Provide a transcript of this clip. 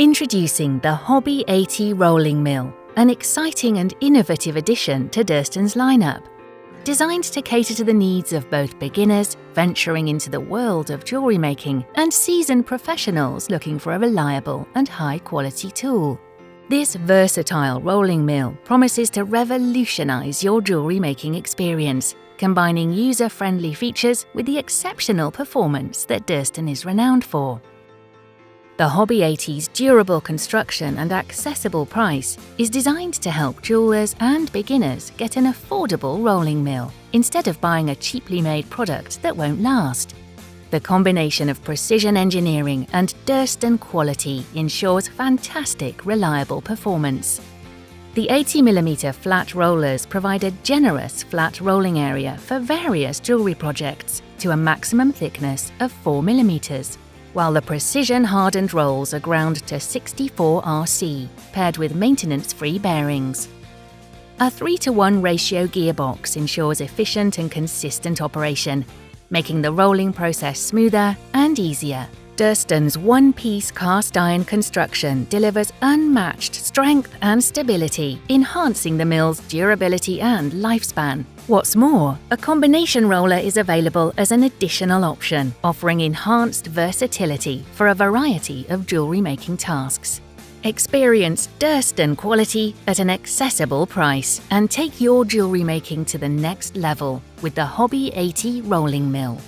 Introducing the Hobby 80 Rolling Mill, an exciting and innovative addition to Durston's lineup. Designed to cater to the needs of both beginners venturing into the world of jewellery making and seasoned professionals looking for a reliable and high-quality tool. This versatile rolling mill promises to revolutionise your jewellery making experience, combining user-friendly features with the exceptional performance that Durston is renowned for. The Hobby 80's durable construction and accessible price is designed to help jewellers and beginners get an affordable rolling mill instead of buying a cheaply made product that won't last. The combination of precision engineering and Durston quality ensures fantastic, reliable performance. The 80mm flat rollers provide a generous flat rolling area for various jewellery projects to a maximum thickness of 4mm. While the precision hardened rolls are ground to 64 RC, paired with maintenance-free bearings. A 3:1 ratio gearbox ensures efficient and consistent operation, making the rolling process smoother and easier. Durston's one-piece cast iron construction delivers unmatched strength and stability, enhancing the mill's durability and lifespan. What's more, a combination roller is available as an additional option, offering enhanced versatility for a variety of jewellery-making tasks. Experience Durston quality at an accessible price and take your jewellery making to the next level with the Hobby 80 Rolling Mill.